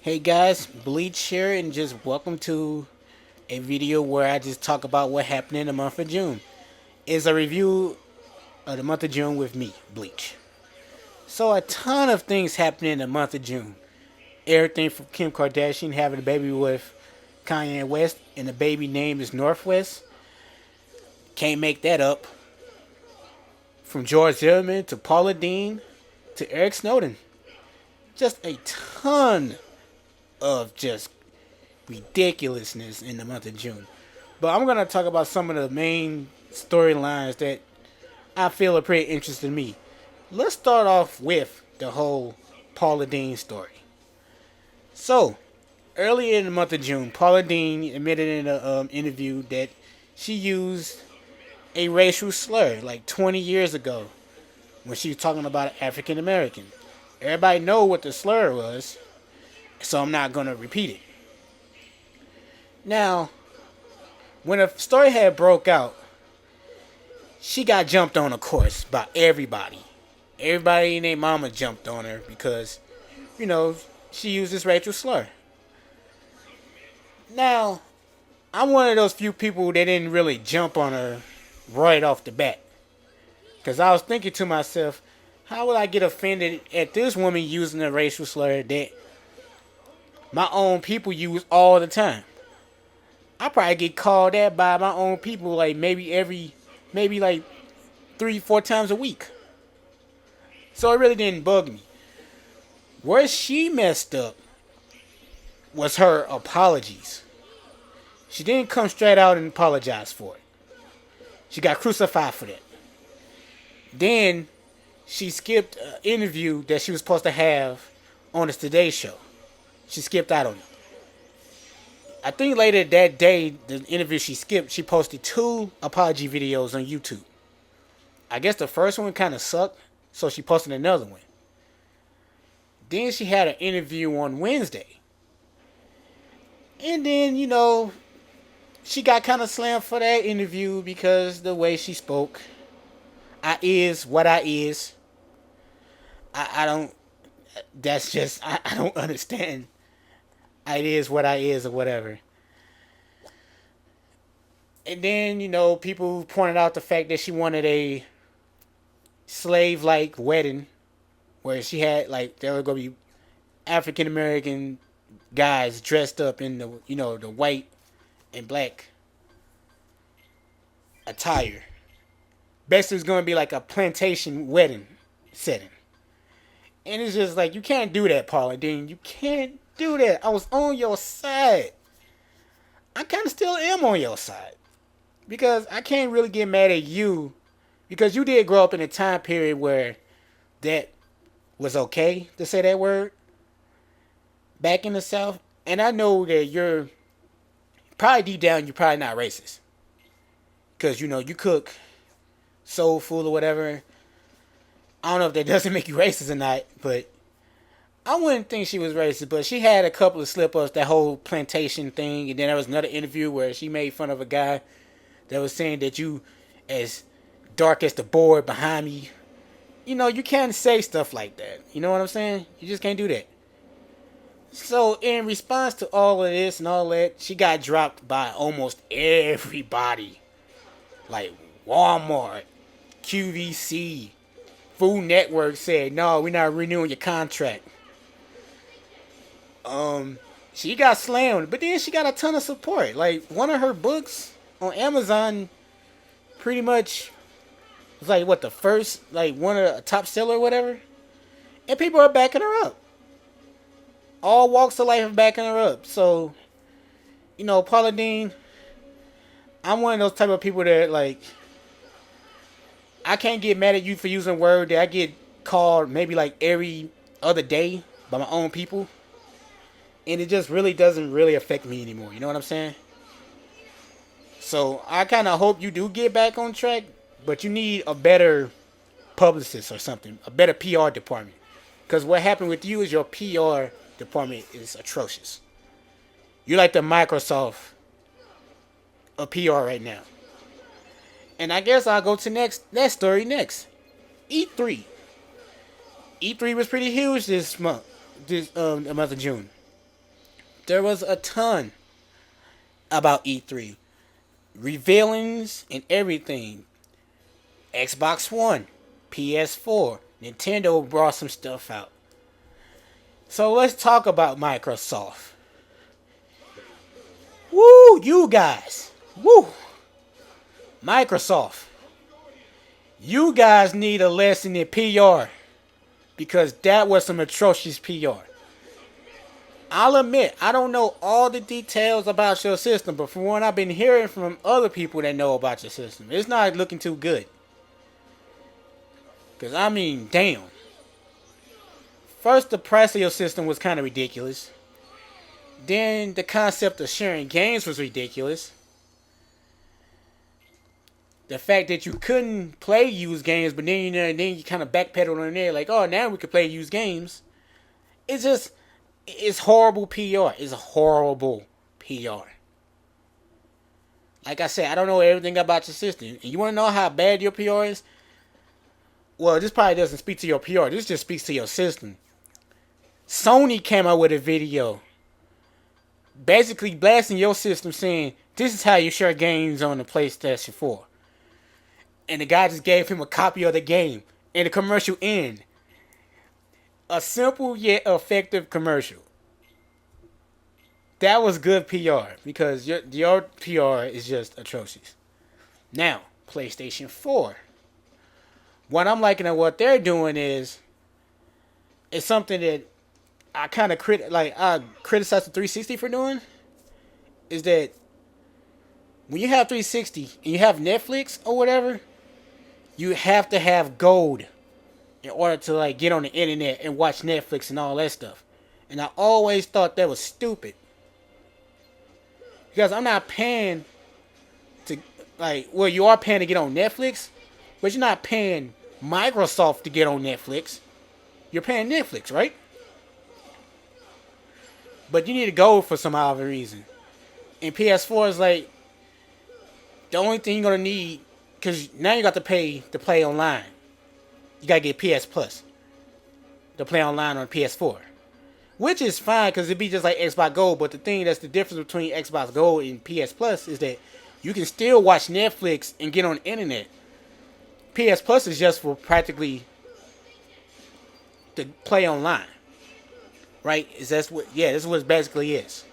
Hey guys, Bleach here, and just welcome to a video where I just talk about what happened in the month of June. It's a review of the month of June with me, Bleach. So a ton of things happened in the month of June. Everything from Kim Kardashian having a baby with Kanye West, and the baby name is Northwest. Can't make that up. From George Zimmerman to Paula Dean to Eric Snowden. Just a ton of just ridiculousness in the month of June. But I'm going to talk about some of the main storylines that I feel are pretty interesting to me. Let's start off with the whole Paula Dean story. So, earlier in the month of June, Paula Dean admitted in an interview that she used a racial slur like 20 years ago when she was talking about African American. Everybody know what the slur was, so I'm not going to repeat it. Now, when the story had broke out, she got jumped on, of course, by everybody. Everybody and their mama jumped on her because, you know, she used this racial slur. Now, I'm one of those few people that didn't really jump on her right off the bat. Because I was thinking to myself, how would I get offended at this woman using a racial slur that my own people use all the time? I probably get called that by my own people like maybe like 3, 4 times a week. So it really didn't bug me. Where she messed up was her apologies. She didn't come straight out and apologize for it. She got crucified for that. Then she skipped an interview that she was supposed to have on the Today Show. She skipped out on it. I think later that day, the interview she skipped, she posted 2 apology videos on YouTube. I guess the first one kind of sucked, so she posted another one. Then she had an interview on Wednesday. And then, she got kind of slammed for that interview because the way she spoke. I is what I is. I don't, that's just, I don't understand. It is what I is or whatever. And then, people pointed out the fact that she wanted a slave-like wedding where she had, like, there were going to be African American guys dressed up in the white and black attire. Basically, it's going to be like a plantation wedding setting. And it's just like, you can't do that, Paula Dean. You can't do that. I was on your side. I kind of still am on your side. Because I can't really get mad at you. Because you did grow up in a time period where that was okay to say that word. Back in the South. And I know that you're probably deep down, you're probably not racist. Because, you cook soul food or whatever. I don't know if that doesn't make you racist or not, but I wouldn't think she was racist. But she had a couple of slip-ups, that whole plantation thing. And then there was another interview where she made fun of a guy that was saying that you as dark as the board behind me. You can't say stuff like that. You know what I'm saying? You just can't do that. So in response to all of this and all that, she got dropped by almost everybody. Like Walmart, QVC, Food Network said, no, we're not renewing your contract. She got slammed, but then she got a ton of support. Like, one of her books on Amazon pretty much was like, the first, like, one of the top seller or whatever. And people are backing her up. All walks of life are backing her up. So, Paula Dean, I'm one of those type of people that, like, I can't get mad at you for using a word that I get called maybe like every other day by my own people. And it just really doesn't really affect me anymore. You know what I'm saying? So I kind of hope you do get back on track. But you need a better publicist or something. A better PR department. Because what happened with you is your PR department is atrocious. You're like the Microsoft of PR right now. And I guess I'll go to that story next. E3. E3 was pretty huge this month. The month of June. There was a ton about E3. Revealings and everything. Xbox One, PS4, Nintendo brought some stuff out. So let's talk about Microsoft. Woo, you guys. Woo. Microsoft. You guys need a lesson in PR. Because that was some atrocious PR. I'll admit, I don't know all the details about your system, but from what I've been hearing from other people that know about your system, it's not looking too good. Because, I mean, damn. First, the price of your system was kind of ridiculous. Then, the concept of sharing games was ridiculous. The fact that you couldn't play used games, but then you kind of backpedaled on there, like, oh, now we can play used games. It's horrible PR. It's horrible PR. Like I said, I don't know everything about your system. And you want to know how bad your PR is? Well, this probably doesn't speak to your PR. This just speaks to your system. Sony came out with a video basically blasting your system saying, this is how you share games on the PlayStation 4. And the guy just gave him a copy of the game. And the commercial ended. A simple yet effective commercial. That was good PR. Because your PR is just atrocious. Now, PlayStation 4. What I'm liking at what they're doing is something that I kind of I criticize the 360 for doing. Is that when you have 360 and you have Netflix or whatever, you have to have gold in order to like get on the internet and watch Netflix and all that stuff. And I always thought that was stupid. Because I'm not paying to you are paying to get on Netflix, but you're not paying Microsoft to get on Netflix. You're paying Netflix, right? But you need to go for some other reason. And PS4 is like the only thing you're gonna need, because now you got to pay to play online. You gotta get PS Plus to play online on PS4, which is fine because it'd be just like Xbox Gold. But the thing that's the difference between Xbox Gold and PS Plus is that you can still watch Netflix and get on the internet. PS Plus is just for practically to play online, right? That's what it basically is.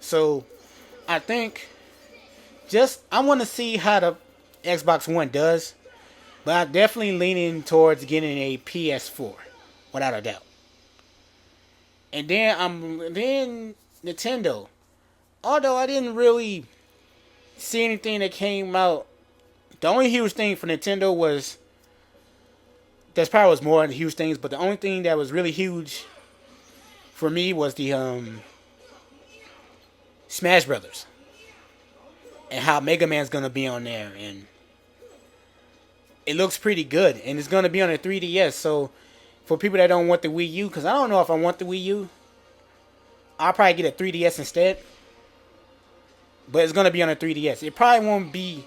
So, I think I want to see how the Xbox One does, but I'm definitely leaning towards getting a PS4, without a doubt. And then Nintendo. Although I didn't really see anything that came out. The only huge thing for Nintendo was, there's probably was more than huge things, but the only thing that was really huge for me was the Smash Brothers. And how Mega Man's gonna be on there, and it looks pretty good, and it's gonna be on a 3DS. So for people that don't want the Wii U, because I don't know if I want the Wii U, I'll probably get a 3DS instead. But it's gonna be on a 3DS. It probably won't be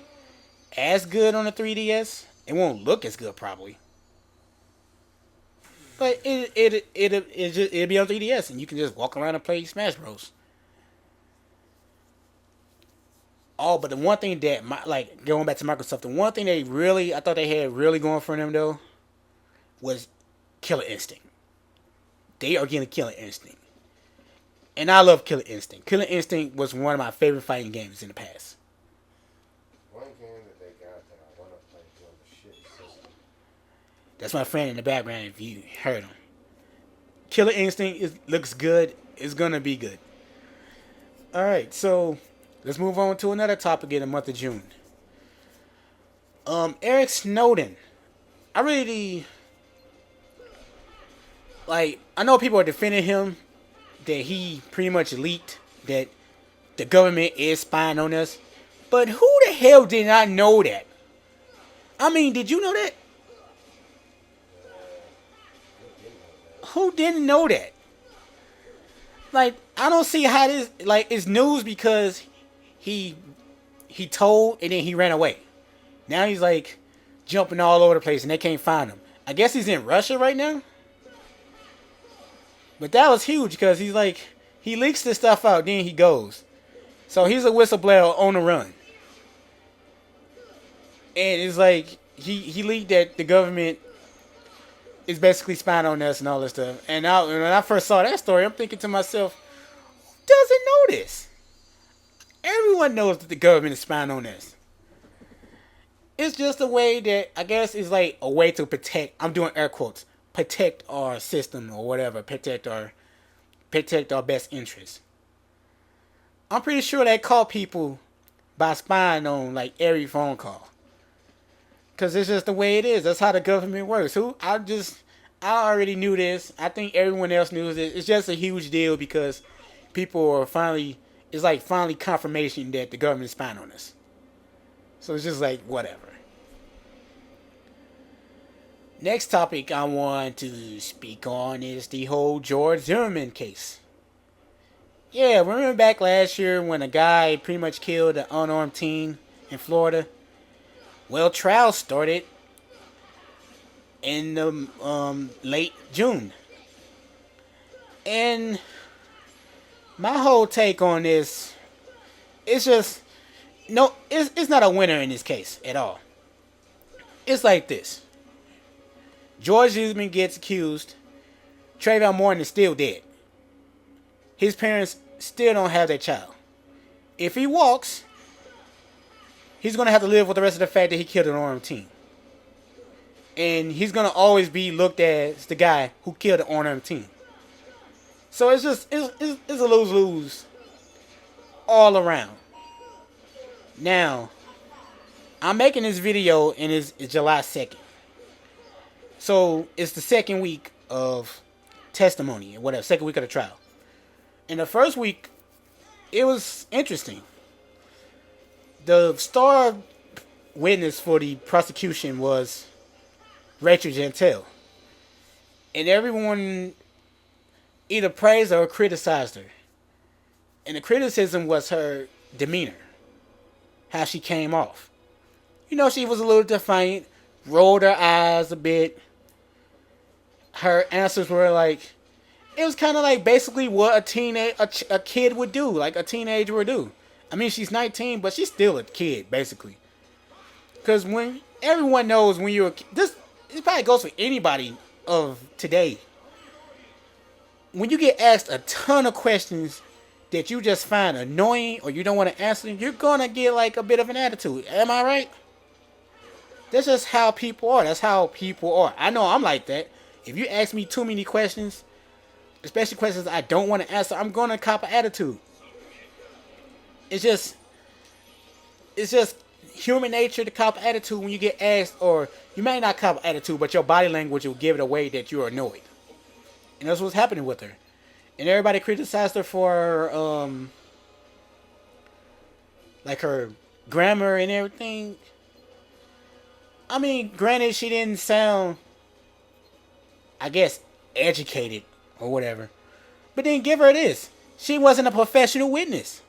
as good on a 3DS. It won't look as good probably. But it'll be on 3DS, and you can just walk around and play Smash Bros. Oh, but the one thing that, going back to Microsoft, the one thing I thought they had really going for them, though, was Killer Instinct. They are getting Killer Instinct. And I love Killer Instinct. Killer Instinct was one of my favorite fighting games in the past. One game that they got that I want to play on the shit system. That's my friend in the background if you heard him. Killer Instinct looks good. It's going to be good. Alright, so let's move on to another topic in the month of June. Eric Snowden. I really, I know people are defending him, that he pretty much leaked that the government is spying on us. But who the hell did not know that? I mean, did you know that? Who didn't know that? I don't see how this, it's news because he told and then he ran away. Now he's jumping all over the place and they can't find him. I guess he's in Russia right now. But that was huge because he's like, he leaks this stuff out, then he goes. So he's a whistleblower on the run. And it's like, he leaked that the government is basically spying on us and all this stuff. And when I first saw that story, I'm thinking to myself, who doesn't know this? Everyone knows that the government is spying on us. It's just a way that, I guess, is like a way to protect, I'm doing air quotes, protect our system or whatever, protect our best interests. I'm pretty sure they call people by spying on like every phone call. Cause it's just the way it is. That's how the government works. I already knew this. I think everyone else knew this. It's just a huge deal because people are finally, it's like finally confirmation that the government is spying on us. So it's just like whatever. Next topic I want to speak on is the whole George Zimmerman case. Yeah, remember back last year when a guy pretty much killed an unarmed teen in Florida? Well, trial started in the late June. And my whole take on this, it's just, no, it's not a winner in this case at all. It's like this. George Zimmerman gets accused. Trayvon Martin is still dead. His parents still don't have their child. If he walks, he's going to have to live with the rest of the fact that he killed an unarmed teen. And he's going to always be looked at as the guy who killed an unarmed teen. So it's just, it's a lose-lose all around. Now, I'm making this video and it's July 2nd. So it's the second week of testimony or whatever, second week of the trial. In the first week, it was interesting. The star witness for the prosecution was Rachel Jeantel. And everyone either praised her or criticized her. And the criticism was her demeanor. How she came off. You know, she was a little defiant, rolled her eyes a bit. Her answers were like, it was kind of like basically what a kid would do, like a teenager would do. I mean, she's 19, but she's still a kid, basically. Because when everyone knows when you're a kid, it probably goes for anybody of today. When you get asked a ton of questions that you just find annoying or you don't want to answer them, you're going to get like a bit of an attitude. Am I right? That's just how people are. That's how people are. I know I'm like that. If you ask me too many questions, especially questions I don't want to answer, I'm going to cop an attitude. It's just human nature to cop attitude when you get asked, or you may not cop attitude, but your body language will give it away that you're annoyed. And that's what's happening with her. And everybody criticized her for like her grammar and everything. I mean, granted, she didn't sound, I guess, educated or whatever. But then give her this. She wasn't a professional witness.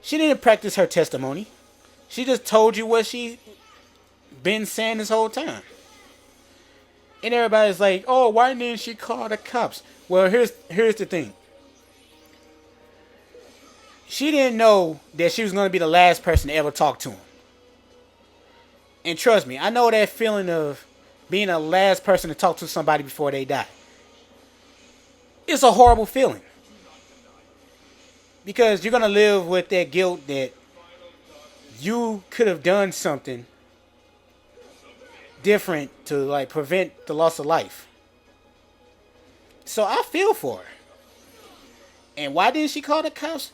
She didn't practice her testimony. She just told you what she been saying this whole time. And everybody's like, oh, why didn't she call the cops? Well, here's the thing. She didn't know that she was going to be the last person to ever talk to him. And trust me, I know that feeling of being the last person to talk to somebody before they die. It's a horrible feeling. Because you're going to live with that guilt that you could have done something different to like prevent the loss of life. So I feel for her. And why didn't she call the cops?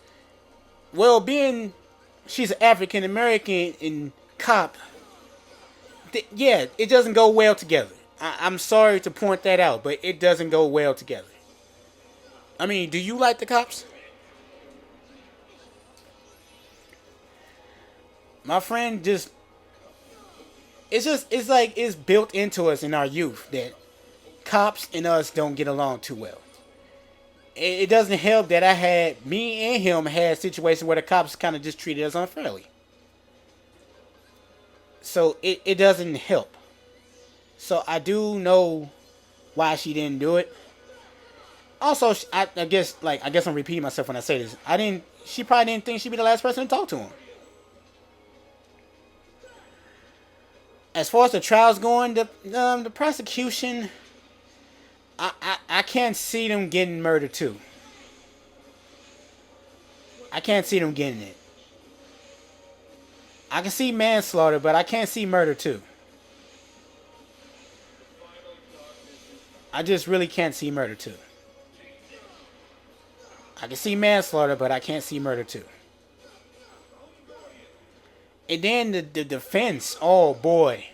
Well, being she's an African American and cop, yeah, it doesn't go well together. I'm sorry to point that out, but it doesn't go well together. I mean, do you like the cops? My friend it's like it's built into us in our youth that cops and us don't get along too well. It doesn't help that me and him had situations where the cops kind of just treated us unfairly. So it doesn't help. So I do know why she didn't do it. Also, I guess I'm repeating myself when I say this. I didn't. She probably didn't think she'd be the last person to talk to him. As far as the trial's going, the prosecution, I can't see them getting murder too. I can't see them getting it. I can see manslaughter, but I can't see murder too. I just really can't see murder too. I can see manslaughter, but I can't see murder too. And then the defense, oh boy.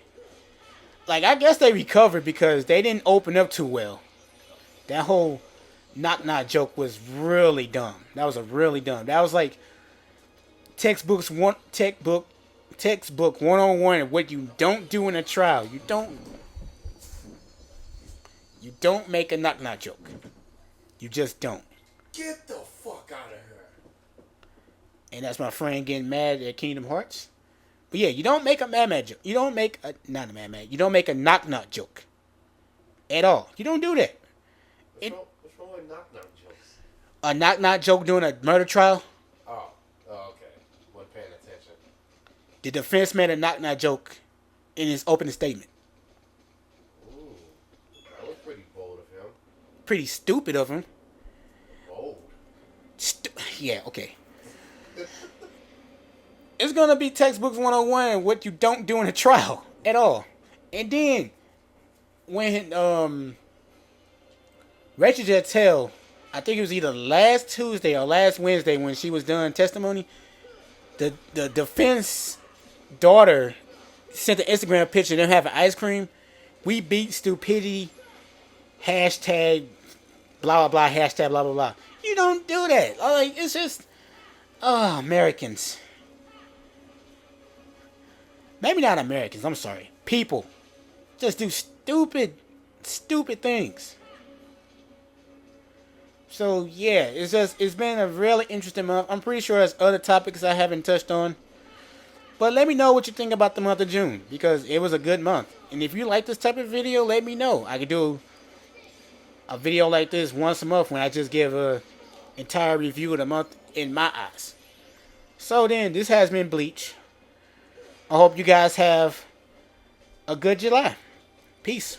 Like, I guess they recovered because they didn't open up too well. That whole knock knock joke was really dumb. That was a really dumb. That was like textbook 101 of what you don't do in a trial. You don't make a knock knock joke. You just don't. Get the fuck out of here. And that's my friend getting mad at Kingdom Hearts. But yeah, you don't make a mad joke. You don't make a not a mad. You don't make a knock knock joke. At all. You don't do that. What's wrong with knock knock jokes? A knock knock joke during a murder trial. Okay. Wasn't paying attention. The defense made a knock knock joke in his opening statement. Ooh, that was pretty bold of him. Pretty stupid of him. Bold. Yeah, okay. It's gonna be textbooks 101 what you don't do in a trial at all. And then when Rachel Jetel, I think it was either last Tuesday or last Wednesday when she was done testimony, the defense daughter sent an Instagram picture of them having ice cream. We beat stupidity. Hashtag blah blah blah. Hashtag blah blah blah. You don't do that. Like, it's just Americans. Maybe not Americans. I'm sorry. People just do stupid things. So yeah, it's been a really interesting month. I'm pretty sure there's other topics I haven't touched on. But let me know what you think about the month of June, because it was a good month. And if you like this type of video, let me know. I could do a video like this once a month when I just give a entire review of the month in my eyes. So then, this has been Bleach. I hope you guys have a good July. Peace.